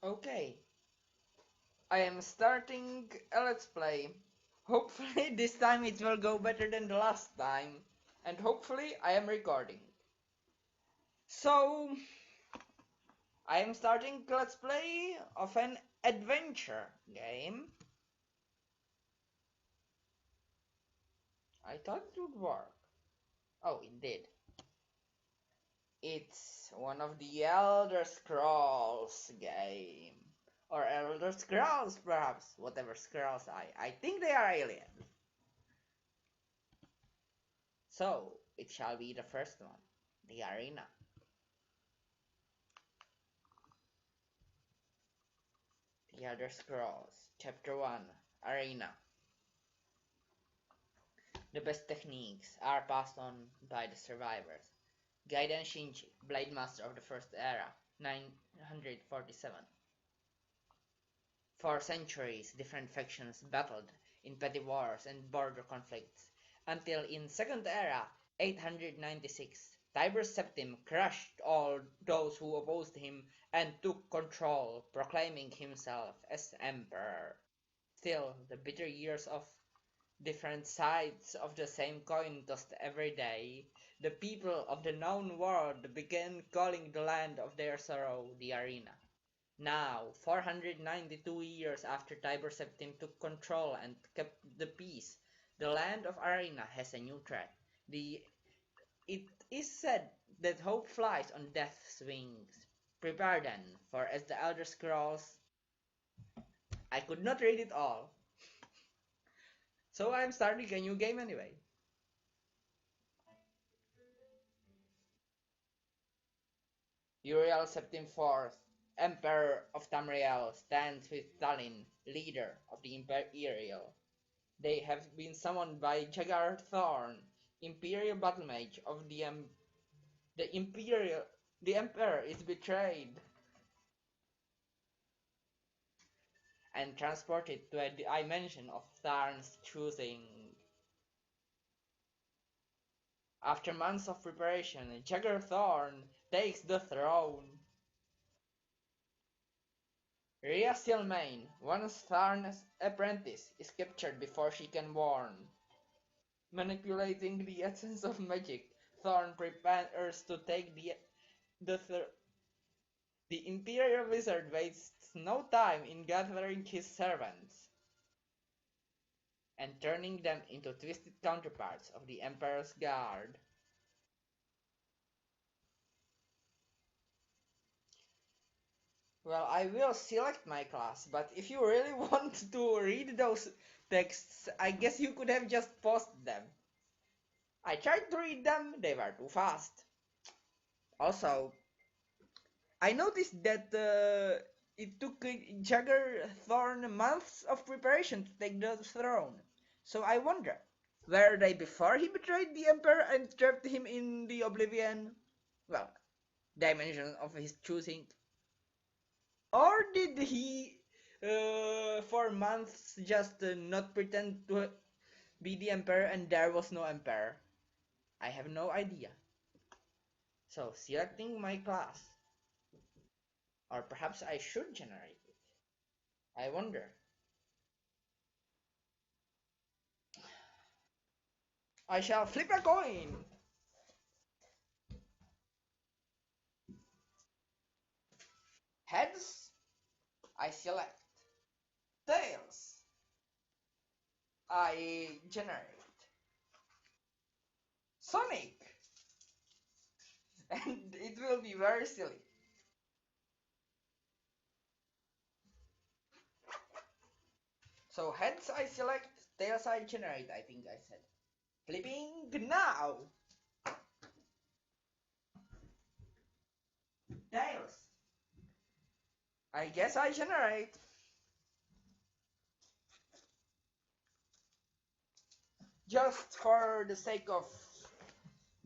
Okay, I am starting a let's play. Hopefully this time it will go better than the last time. And hopefully I am recording. So, I am starting let's play of an adventure game. I thought it would work. Oh, it did. It's one of the Elder Scrolls game. Or Elder Scrolls, perhaps. Whatever Scrolls I think they are alien. So, it shall be the first one. The Arena. The Elder Scrolls. Chapter 1. Arena. The best techniques are passed on by the survivors. Gaiden Shinji, Blade Master of the First Era, 947. For centuries, different factions battled in petty wars and border conflicts, until in Second Era, 896, Tiber's Septim crushed all those who opposed him and took control, proclaiming himself as Emperor. Still, the bitter years of different sides of the same coin tossed every day, the people of the known world began calling the land of their sorrow the Arena. Now, 492 years after Tiber Septim took control and kept the peace, the land of Arena has a new threat. It is said that hope flies on death's wings. Prepare then, for as the Elder Scrolls, I could not read it all, so I'm starting a new game anyway. Uriel Septim IV, Emperor of Tamriel, stands with Stalin, leader of the Imperial. They have been summoned by Jagar Thorn, Imperial battle mage of the Imperial. The Emperor is betrayed and transported to a dimension of Tharn's choosing. After months of preparation, Jagar Thorn takes the throne. Rhea Silmain, once Tharn's apprentice, is captured before she can warn. Manipulating the essence of magic, Thorn prepares to take the the Imperial Wizard wastes no time in gathering his servants and turning them into twisted counterparts of the Emperor's Guard. Well, I will select my class, but if you really want to read those texts, I guess you could have just paused them. I tried to read them, they were too fast. Also, I noticed that it took Jagger Thorn months of preparation to take the throne. So I wonder, were they before he betrayed the Emperor and trapped him in the Oblivion? Well, dimension of his choosing. Or did he, for months, just not pretend to be the Emperor and there was no Emperor? I have no idea. So, selecting my class. Or perhaps I should generate it. I wonder. I shall flip a coin. Heads, I select. Tails, I generate. Sonic, and it will be very silly. So heads I select, tails I generate, I think I said. Flipping now. Tails. I guess I generate. Just for the sake of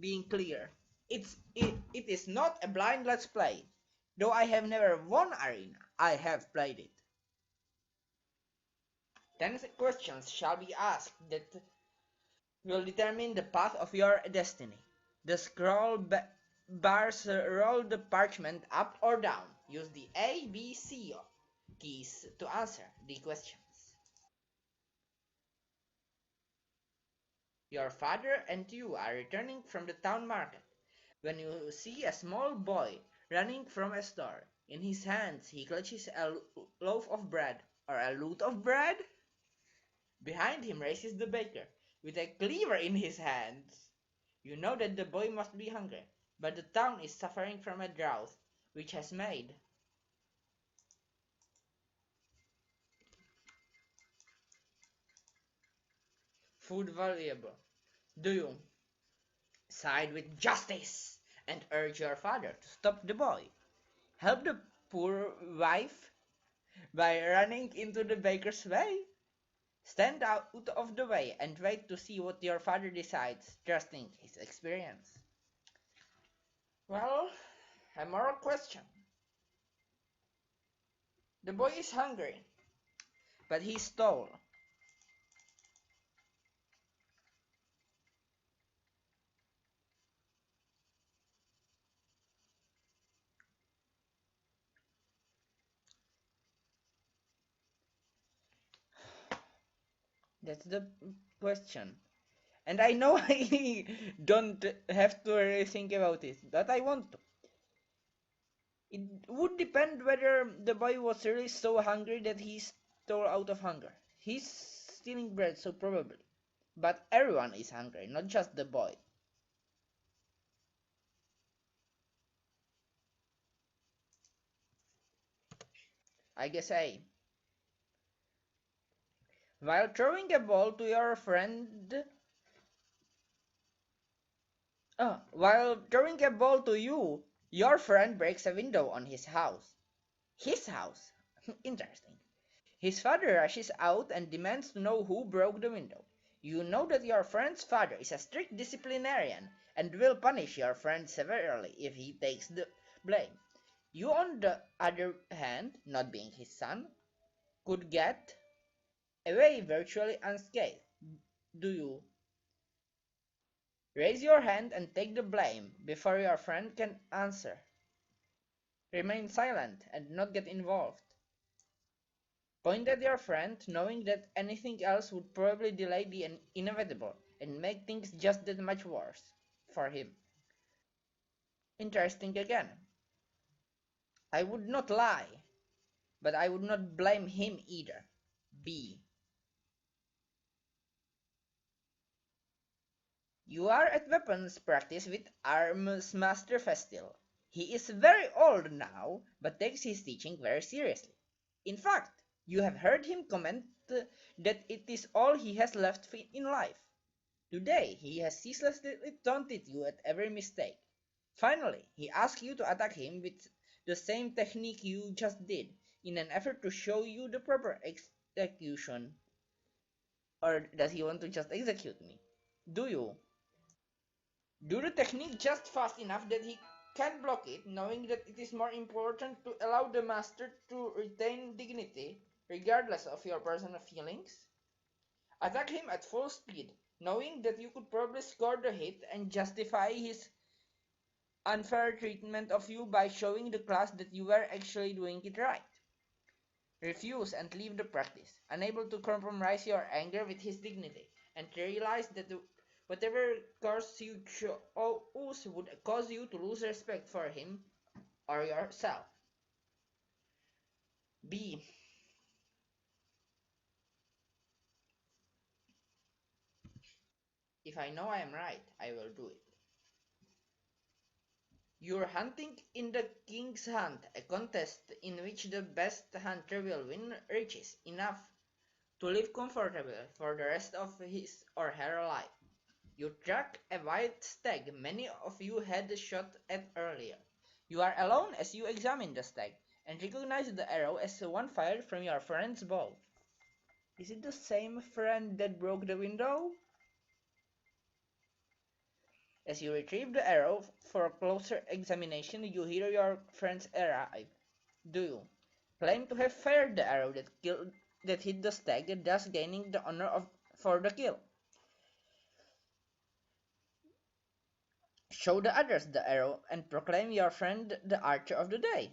being clear, it is not a blind let's play. Though I have never won Arena, I have played it. 10 questions shall be asked that will determine the path of your destiny. The scroll bars roll the parchment up or down. Use the A, B, C keys to answer the questions. Your father and you are returning from the town market when you see a small boy running from a store. In his hands he clutches a loaf of bread or a loot of bread. Behind him races the baker with a cleaver in his hands. You know that the boy must be hungry, but the town is suffering from a drought which has made food valuable. Do you side with justice and urge your father to stop the boy? Help the poor wife by running into the baker's way? Stand out of the way and wait to see what your father decides, trusting his experience. Well, a moral question. The boy is hungry, but he stole. That's the question. And I know I don't have to really think about it, but I want to. It would depend whether the boy was really so hungry that he stole out of hunger. He's stealing bread, so probably. But everyone is hungry, not just the boy. I guess A. While throwing a ball to your friend. While throwing a ball to you, your friend breaks a window on his house. His house? Interesting. His father rushes out and demands to know who broke the window. You know that your friend's father is a strict disciplinarian and will punish your friend severely if he takes the blame. You, on the other hand, not being his son, could get away virtually unscathed. Do you raise your hand and take the blame before your friend can answer? Remain silent and not get involved. Point at your friend, knowing that anything else would probably delay the inevitable and make things just that much worse for him. Interesting again. I would not lie, but I would not blame him either. B. You are at weapons practice with Arms Master Festil. He is very old now, but takes his teaching very seriously. In fact, you have heard him comment that it is all he has left in life. Today, he has ceaselessly taunted you at every mistake. Finally, he asks you to attack him with the same technique you just did, in an effort to show you the proper execution. Or does he want to just execute me? Do you? Do the technique just fast enough that he can block it, knowing that it is more important to allow the master to retain dignity, regardless of your personal feelings? Attack him at full speed, knowing that you could probably score the hit and justify his unfair treatment of you by showing the class that you were actually doing it right. Refuse and leave the practice, unable to compromise your anger with his dignity, and realize that whatever course you chose would cause you to lose respect for him or yourself. B. If I know I am right, I will do it. You're hunting in the King's Hunt, a contest in which the best hunter will win riches enough to live comfortably for the rest of his or her life. You track a white stag many of you had shot at earlier. You are alone as you examine the stag, and recognize the arrow as one fired from your friend's bow. Is it the same friend that broke the window? As you retrieve the arrow for closer examination, you hear your friend's arrive. Do you claim to have fired the arrow that hit the stag, thus gaining the honor for the kill? Show the others the arrow and proclaim your friend the archer of the day.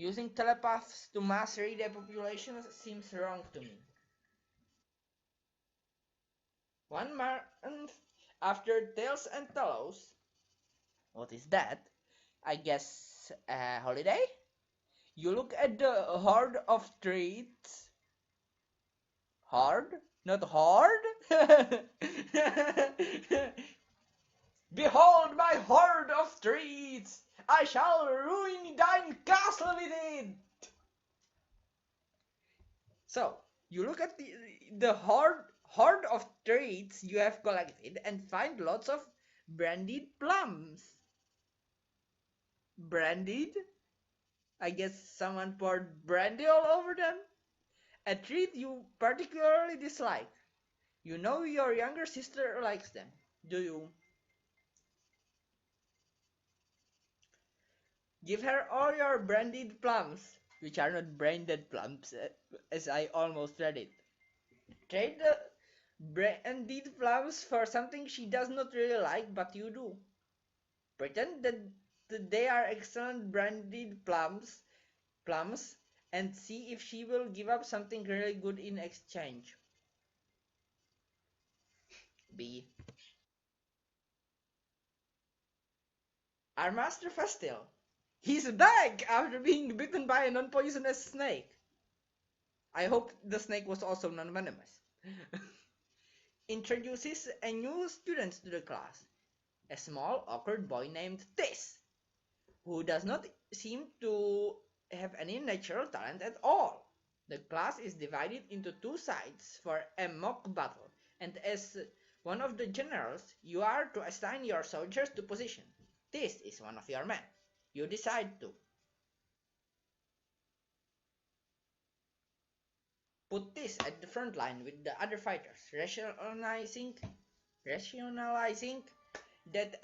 Using telepaths to mass raid a population seems wrong to me. 1 month after Tails and Talos. What is that? I guess a holiday? You look at the horde of treats. Horde? Not horde? Behold my horde of treats! I shall ruin thine castle with it! So, you look at the horde of treats you have collected and find lots of brandied plums. Brandied? I guess someone poured brandy all over them? A treat you particularly dislike. You know your younger sister likes them, do you? Give her all your brandied plums, which are not branded plums, as I almost read it. Trade the brandied plums for something she does not really like, but you do. Pretend that they are excellent brandied plums, and see if she will give up something really good in exchange. B. Our master Festil. He's back after being bitten by a non-poisonous snake. I hope the snake was also non-venomous. Introduces a new student to the class, a small, awkward boy named Tis, who does not seem to have any natural talent at all. The class is divided into two sides for a mock battle, and as one of the generals, you are to assign your soldiers to position. This is one of your men. You decide to put this at the front line with the other fighters, rationalizing that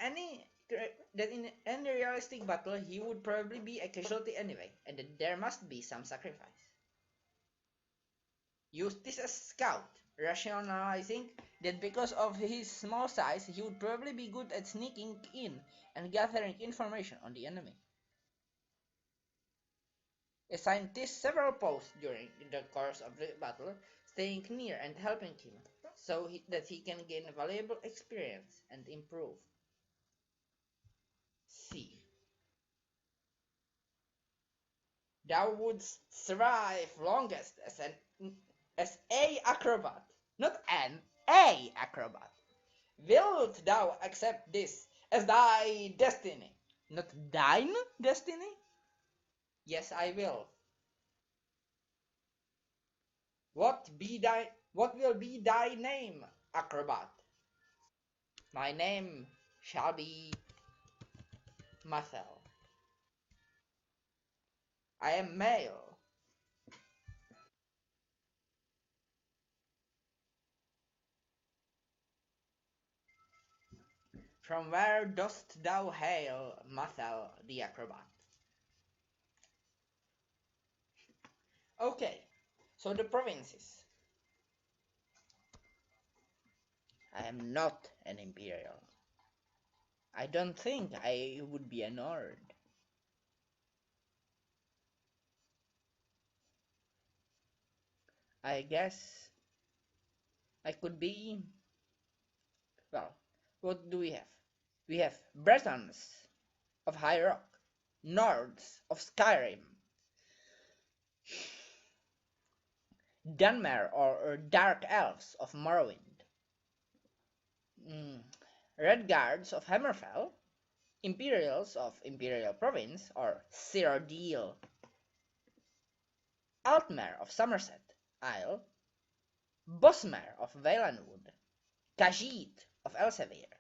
in any realistic battle he would probably be a casualty anyway, and that there must be some sacrifice. Use this as scout, rationalizing that because of his small size he would probably be good at sneaking in and gathering information on the enemy. Assign this several posts during the course of the battle, staying near and helping him, so that he can gain valuable experience and improve. C. Thou wouldst survive longest as a acrobat, not an a acrobat. Wilt thou accept this as thy destiny, not thine destiny? Yes, I will. What will be thy name, acrobat? My name shall be Mathel. I am male. From where dost thou hail, Mathel the acrobat? Okay, so the provinces. I am not an imperial. I don't think I would be a Nord. I guess I could be. Well, what do we have? We have Bretons of High Rock, Nords of Skyrim, Dunmer or Dark Elves of Morrowind, Red Guards of Hammerfell, Imperials of Imperial Province or Cyrodiil, Altmer of Somerset Isle, Bosmer of Valenwood, Khajiit of Elsevier,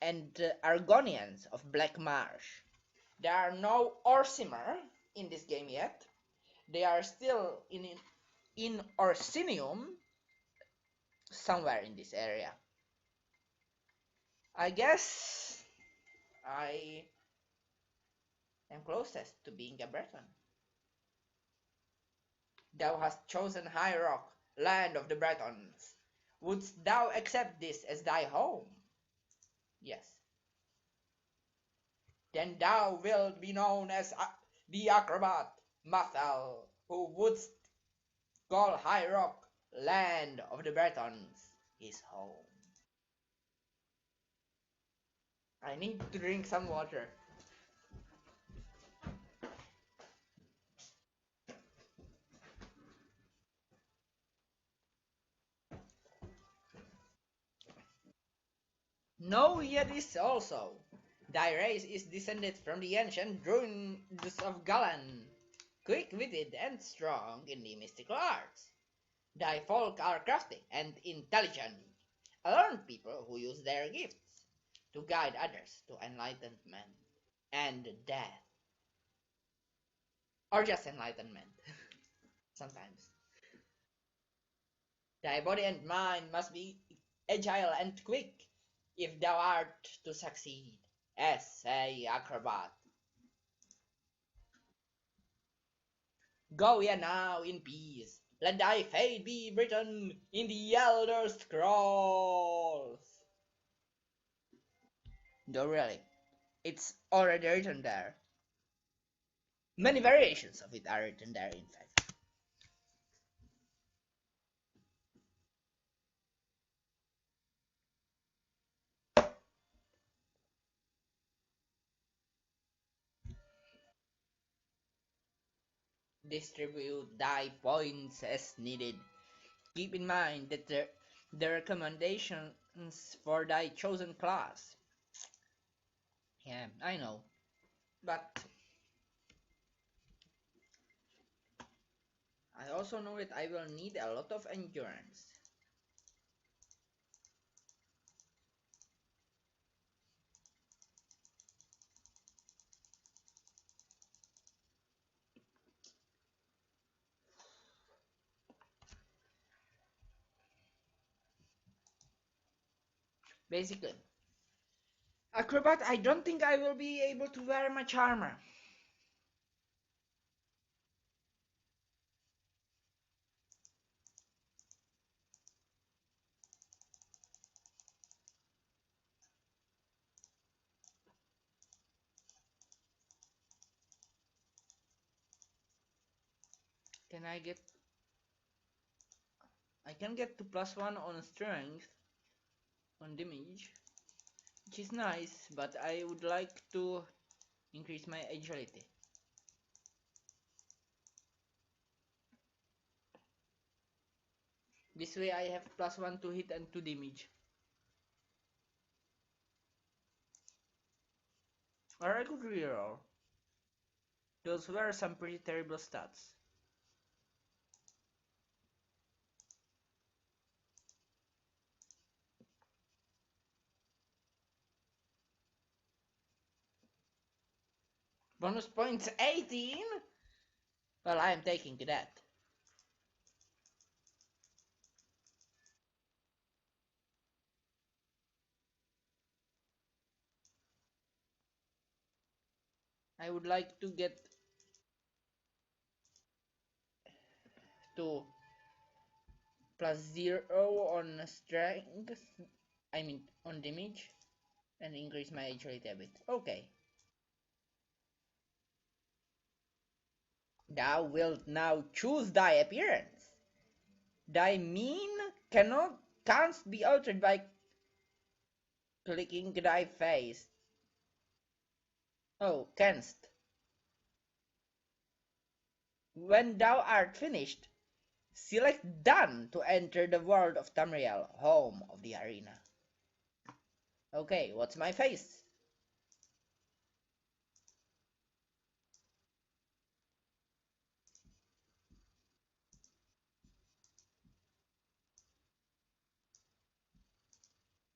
and Argonians of Black Marsh. There are no Orsimer in this game yet. They are still in Orsinium, somewhere in this area. I guess I am closest to being a Breton. Thou hast chosen High Rock, land of the Bretons. Wouldst thou accept this as thy home? Yes. Then thou wilt be known as the acrobat, Mathel, who would call High Rock, land of the Bretons, his home. I need to drink some water. Know ye this also. Thy race is descended from the ancient druids of Galan, quick-witted and strong in the mystical arts. Thy folk are crafty and intelligent, a learned people who use their gifts to guide others to enlightenment and death, or just enlightenment, sometimes. Thy body and mind must be agile and quick, if thou art to succeed as a acrobat. Go ye now in peace, let thy fate be written in the Elder Scrolls. No, really, it's already written there. Many variations of it are written there, in fact. Distribute thy points as needed. Keep in mind that the recommendations for thy chosen class. Yeah, I know. But I also know that I will need a lot of endurance. Basically, acrobat, I don't think I will be able to wear much armor. Can I get... I can get to +1 on strength, on damage, which is nice, but I would like to increase my agility. This way I have +1 to hit and to damage. Or I could reroll. Those were some pretty terrible stats. Bonus points 18? Well, I am taking that. I would like to get to +0 on strength, I mean on damage, and increase my agility a bit. Okay. Thou wilt now choose thy appearance. Thy mien canst be altered by clicking thy face. Oh, canst. When thou art finished, select Done to enter the world of Tamriel, home of the arena. Okay, what's my face?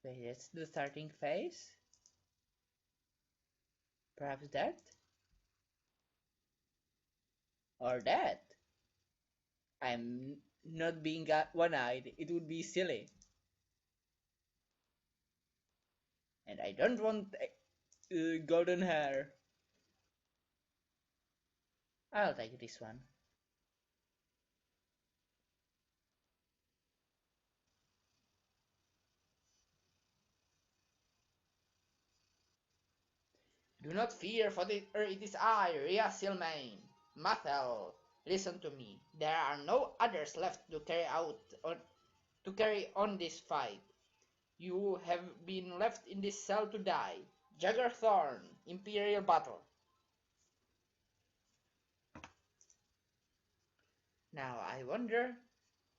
Wait, that's the starting face? Perhaps that? Or that? I'm not being one-eyed, it would be silly. And I don't want golden hair. I'll take this one. Do not fear, for it is I, Rhea Silmain, Mathel, listen to me. There are no others left to carry on this fight. You have been left in this cell to die. Jaggerthorn, Imperial Battle. Now I wonder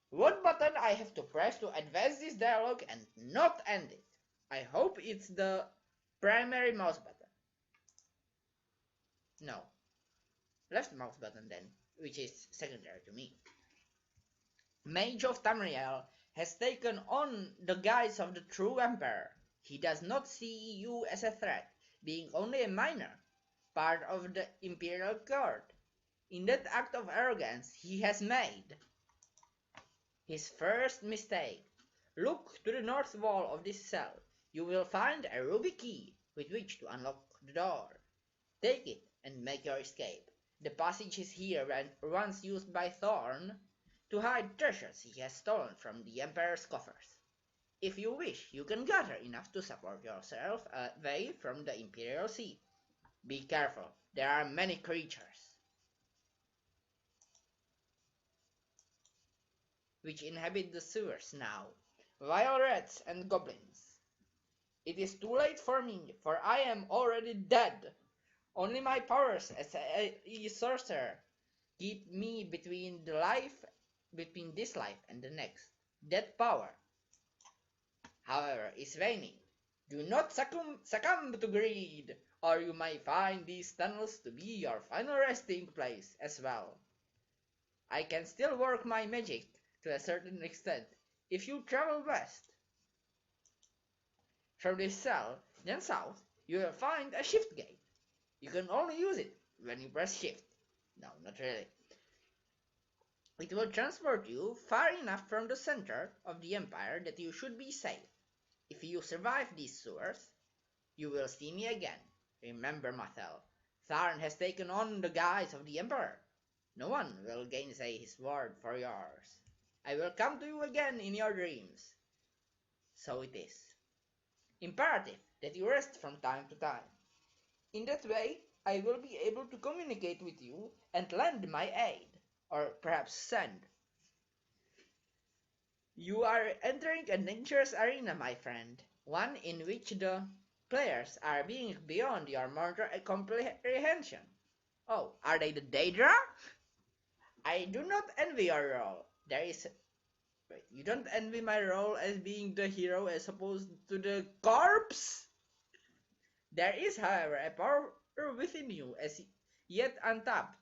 what button I have to press to advance this dialogue and not end it. I hope it's the primary mouse button. No, left mouse button then, which is secondary to me. Mage of Tamriel has taken on the guise of the true Emperor. He does not see you as a threat, being only a minor, part of the Imperial Court. In that act of arrogance he has made his first mistake. Look to the north wall of this cell. You will find a ruby key with which to unlock the door. Take it and make your escape. The passage is here once used by Thorn to hide treasures he has stolen from the Emperor's coffers. If you wish, you can gather enough to support yourself away from the Imperial Sea. Be careful, there are many creatures which inhabit the sewers now, vile rats and goblins. It is too late for me, for I am already dead. Only my powers as a sorcerer keep me between this life and the next. That power, however, is waning. Do not succumb to greed, or you may find these tunnels to be your final resting place as well. I can still work my magic to a certain extent if you travel west. From this cell, then south, you will find a shift gate. You can only use it when you press shift. No, not really. It will transport you far enough from the center of the Empire that you should be safe. If you survive these sewers, you will see me again. Remember, Mathel, Tharn has taken on the guise of the Emperor. No one will gainsay his word for yours. I will come to you again in your dreams. So it is. Imperative that you rest from time to time. In that way, I will be able to communicate with you and lend my aid, or perhaps send. You are entering a dangerous arena, my friend, one in which the players are being beyond your mortal comprehension. Oh, are they the Daedra? I do not envy your role. Wait, you don't envy my role as being the hero as opposed to the corpse? There is, however, a power within you as yet untapped.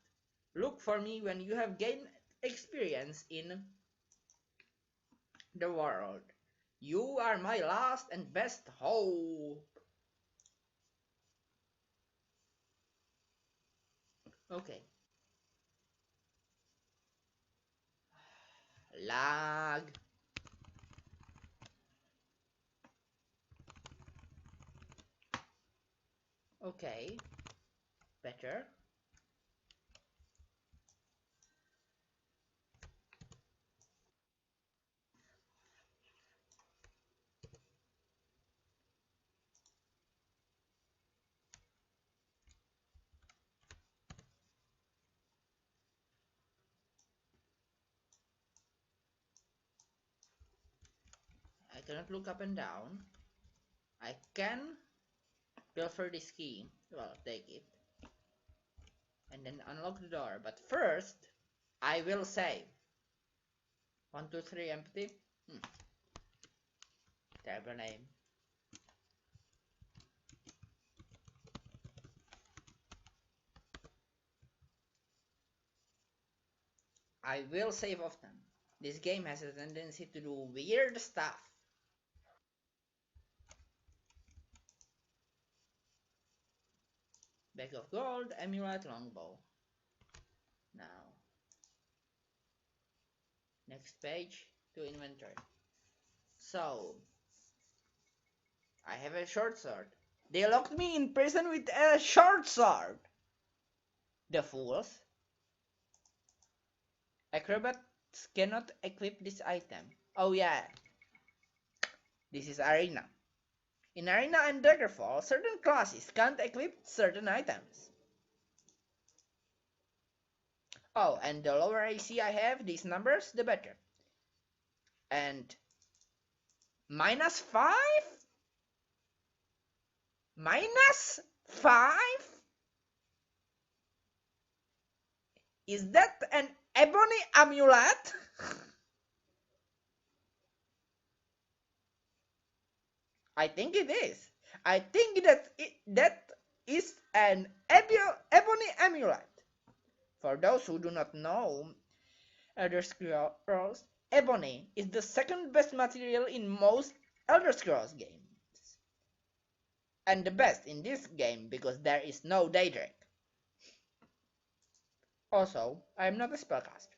Look for me when you have gained experience in the world. You are my last and best hope. Okay. Lag. Okay. Better. I cannot look up and down. I can pilfer this key. Well, take it. And then unlock the door. But first, I will save. 1, 2, 3, empty. Terrible name. I will save often. This game has a tendency to do weird stuff. Bag of gold, amulet, longbow. Now, next page to inventory. So, I have a short sword. They locked me in prison with a short sword. The fools. Acrobats cannot equip this item. Oh yeah. This is Arena. In Arena and Daggerfall, certain classes can't equip certain items. Oh, and the lower AC I have these numbers, the better. And -5? -5? Is that an ebony amulet? I think it is. I think that is an ebony amulet. For those who do not know Elder Scrolls, ebony is the second best material in most Elder Scrolls games. And the best in this game because there is no Daedric. Also, I am not a spellcaster.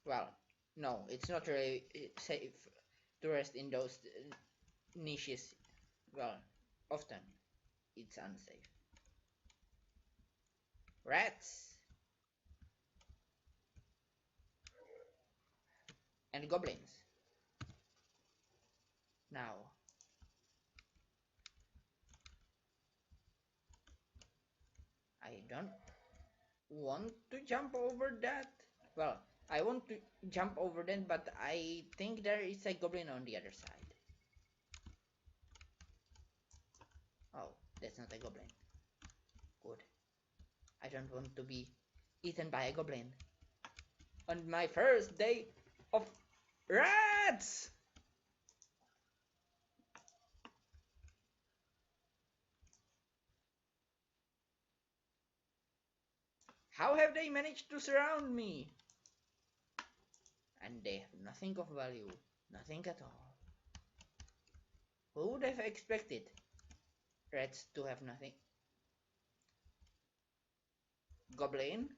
Well, no, it's not really safe to rest in those niches. Well, often it's unsafe. Rats and goblins. Now, I don't want to jump over that. Well, I want to jump over that, but I think there is a goblin on the other side. Oh, that's not a goblin. Good. I don't want to be eaten by a goblin. On my first day of rats! How have they managed to surround me? And they have nothing of value. Nothing at all. Who would have expected rats to have nothing? Goblin?